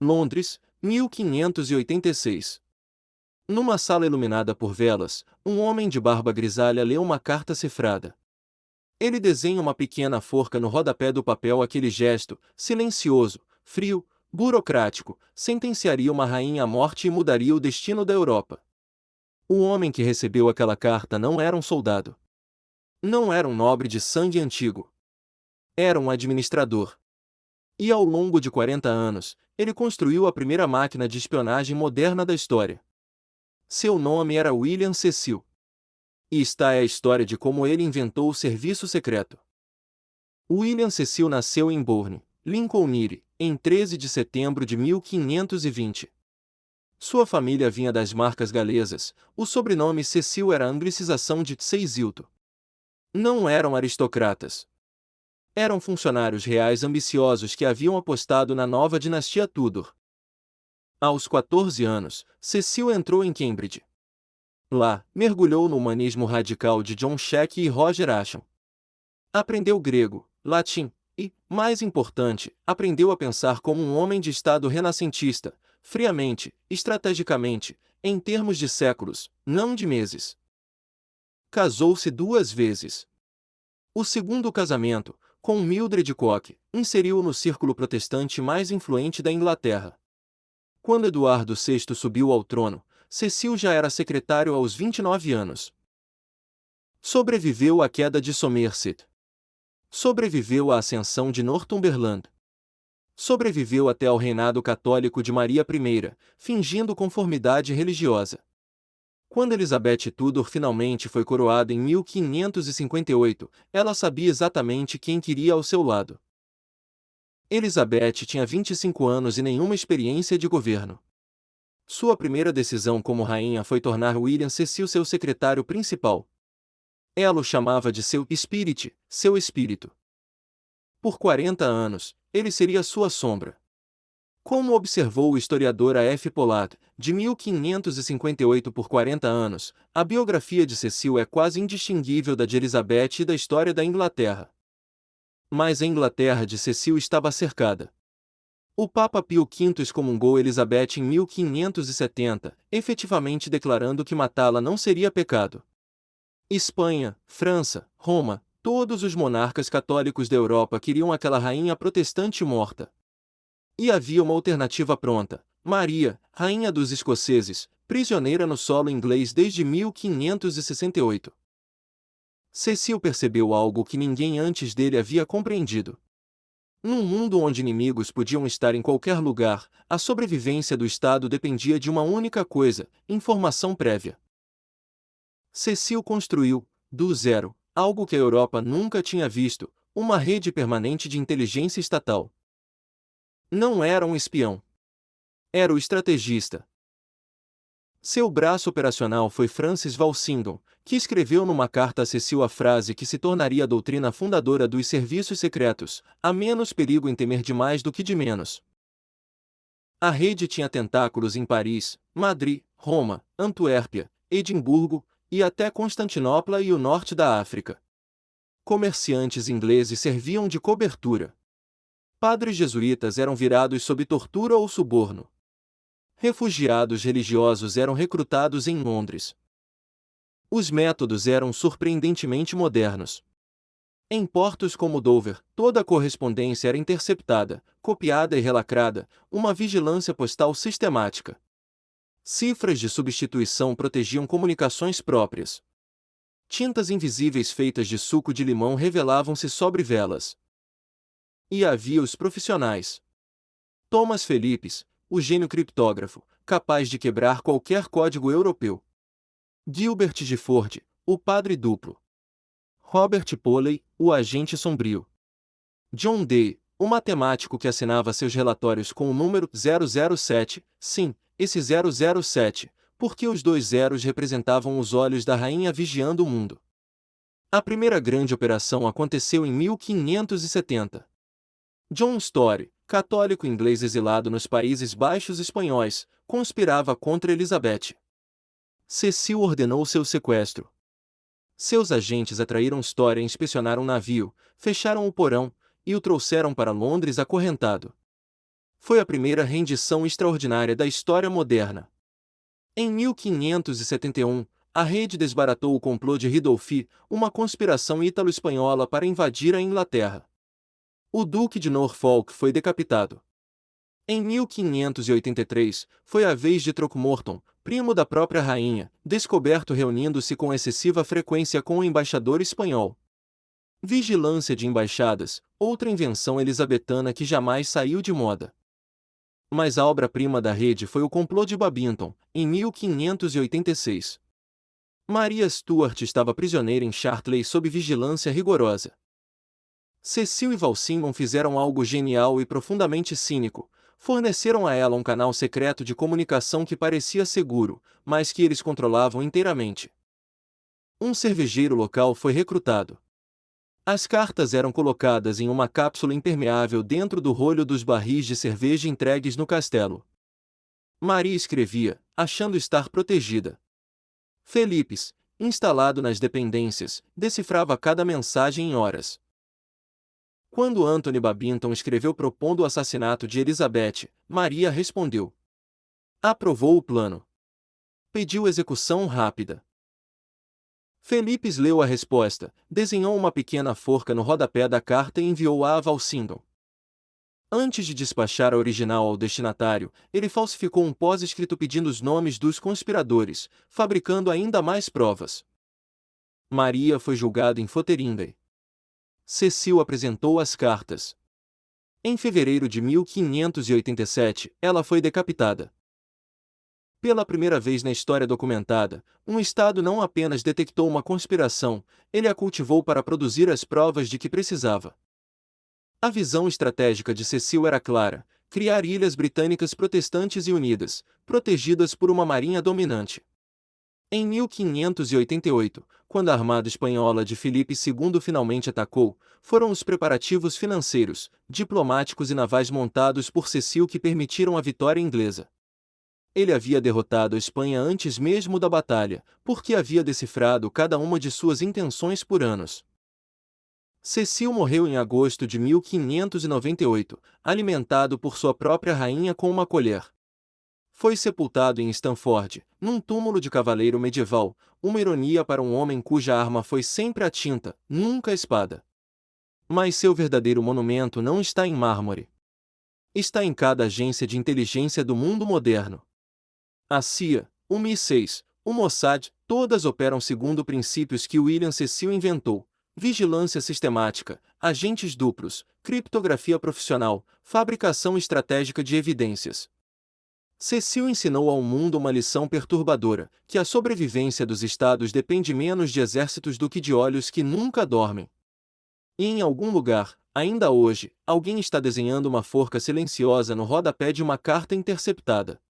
Londres, 1586. Numa sala iluminada por velas, um homem de barba grisalha lê uma carta cifrada. Ele desenha uma pequena forca no rodapé do papel. Aquele gesto, silencioso, frio, burocrático, sentenciaria uma rainha à morte e mudaria o destino da Europa. O homem que recebeu aquela carta não era um soldado. Não era um nobre de sangue antigo. Era um administrador. E ao longo de 40 anos, ele construiu a primeira máquina de espionagem moderna da história. Seu nome era William Cecil. E está é a história de como ele inventou o serviço secreto. William Cecil nasceu em Bourne, Lincolnshire, em 13 de setembro de 1520. Sua família vinha das marcas galesas. O sobrenome Cecil era a anglicização de Cecilto. Não eram aristocratas. Eram funcionários reais ambiciosos que haviam apostado na nova dinastia Tudor. Aos 14 anos, Cecil entrou em Cambridge. Lá, mergulhou no humanismo radical de John Locke e Roger Ascham. Aprendeu grego, latim e, mais importante, aprendeu a pensar como um homem de Estado renascentista, friamente, estrategicamente, em termos de séculos, não de meses. Casou-se 2 vezes. O segundo casamento, com Mildred Cooke, inseriu-o no círculo protestante mais influente da Inglaterra. Quando Eduardo VI subiu ao trono, Cecil já era secretário aos 29 anos. Sobreviveu à queda de Somerset. Sobreviveu à ascensão de Northumberland. Sobreviveu até ao reinado católico de Maria I, fingindo conformidade religiosa. Quando Elizabeth Tudor finalmente foi coroada em 1558, ela sabia exatamente quem queria ao seu lado. Elizabeth tinha 25 anos e nenhuma experiência de governo. Sua primeira decisão como rainha foi tornar William Cecil seu secretário principal. Ela o chamava de seu spirit, seu espírito. Por 40 anos, ele seria sua sombra. Como observou o historiador A. F. Pollard, de 1558 por 40 anos, a biografia de Cecil é quase indistinguível da de Elizabeth e da história da Inglaterra. Mas a Inglaterra de Cecil estava cercada. O Papa Pio V excomungou Elizabeth em 1570, efetivamente declarando que matá-la não seria pecado. Espanha, França, Roma, todos os monarcas católicos da Europa queriam aquela rainha protestante morta. E havia uma alternativa pronta: Maria, rainha dos escoceses, prisioneira no solo inglês desde 1568. Cecil percebeu algo que ninguém antes dele havia compreendido. Num mundo onde inimigos podiam estar em qualquer lugar, a sobrevivência do Estado dependia de uma única coisa: informação prévia. Cecil construiu, do zero, algo que a Europa nunca tinha visto: uma rede permanente de inteligência estatal. Não era um espião. Era o estrategista. Seu braço operacional foi Francis Walsingham, que escreveu numa carta a Cecil a frase que se tornaria a doutrina fundadora dos serviços secretos: há menos perigo em temer de mais do que de menos. A rede tinha tentáculos em Paris, Madrid, Roma, Antuérpia, Edimburgo, e até Constantinopla e o norte da África. Comerciantes ingleses serviam de cobertura. Padres jesuítas eram virados sob tortura ou suborno. Refugiados religiosos eram recrutados em Londres. Os métodos eram surpreendentemente modernos. Em portos como Dover, toda a correspondência era interceptada, copiada e relacrada, uma vigilância postal sistemática. Cifras de substituição protegiam comunicações próprias. Tintas invisíveis feitas de suco de limão revelavam-se sobre velas. E havia os profissionais. Thomas Phillips, o gênio criptógrafo, capaz de quebrar qualquer código europeu. Gilbert Gifford, o padre duplo. Robert Polley, o agente sombrio. John Day, o matemático que assinava seus relatórios com o número 007, sim, esse 007, porque os 2 zeros representavam os olhos da rainha vigiando o mundo. A primeira grande operação aconteceu em 1570. John Story, católico inglês exilado nos Países Baixos espanhóis, conspirava contra Elizabeth. Cecil ordenou seu sequestro. Seus agentes atraíram Story a inspecionar um navio, fecharam o porão, e o trouxeram para Londres acorrentado. Foi a primeira rendição extraordinária da história moderna. Em 1571, a rede desbaratou o complô de Ridolfi, uma conspiração ítalo-espanhola para invadir a Inglaterra. O Duque de Norfolk foi decapitado. Em 1583, foi a vez de Throckmorton, primo da própria rainha, descoberto reunindo-se com excessiva frequência com o embaixador espanhol. Vigilância de embaixadas, outra invenção elisabetana que jamais saiu de moda. Mas a obra-prima da rede foi o complô de Babington, em 1586. Maria Stuart estava prisioneira em Chartley sob vigilância rigorosa. Cecil e Walsingham fizeram algo genial e profundamente cínico. Forneceram a ela um canal secreto de comunicação que parecia seguro, mas que eles controlavam inteiramente. Um cervejeiro local foi recrutado. As cartas eram colocadas em uma cápsula impermeável dentro do rolho dos barris de cerveja entregues no castelo. Maria escrevia, achando estar protegida. Felipes, instalado nas dependências, decifrava cada mensagem em horas. Quando Anthony Babington escreveu propondo o assassinato de Elizabeth, Maria respondeu. Aprovou o plano. Pediu execução rápida. Felipes leu a resposta, desenhou uma pequena forca no rodapé da carta e enviou-a a Walsingham. Antes de despachar a original ao destinatário, ele falsificou um pós-escrito pedindo os nomes dos conspiradores, fabricando ainda mais provas. Maria foi julgada em Fotheringhay. Cecil apresentou as cartas. Em fevereiro de 1587, ela foi decapitada. Pela primeira vez na história documentada, um Estado não apenas detectou uma conspiração, ele a cultivou para produzir as provas de que precisava. A visão estratégica de Cecil era clara: criar ilhas britânicas protestantes e unidas, protegidas por uma marinha dominante. Em 1588, quando a armada espanhola de Filipe II finalmente atacou, foram os preparativos financeiros, diplomáticos e navais montados por Cecil que permitiram a vitória inglesa. Ele havia derrotado a Espanha antes mesmo da batalha, porque havia decifrado cada uma de suas intenções por anos. Cecil morreu em agosto de 1598, alimentado por sua própria rainha com uma colher. Foi sepultado em Stamford, num túmulo de cavaleiro medieval, uma ironia para um homem cuja arma foi sempre a tinta, nunca a espada. Mas seu verdadeiro monumento não está em mármore. Está em cada agência de inteligência do mundo moderno. A CIA, o MI6, o Mossad, todas operam segundo princípios que William Cecil inventou: vigilância sistemática, agentes duplos, criptografia profissional, fabricação estratégica de evidências. Cecil ensinou ao mundo uma lição perturbadora, que a sobrevivência dos estados depende menos de exércitos do que de olhos que nunca dormem. E em algum lugar, ainda hoje, alguém está desenhando uma forca silenciosa no rodapé de uma carta interceptada.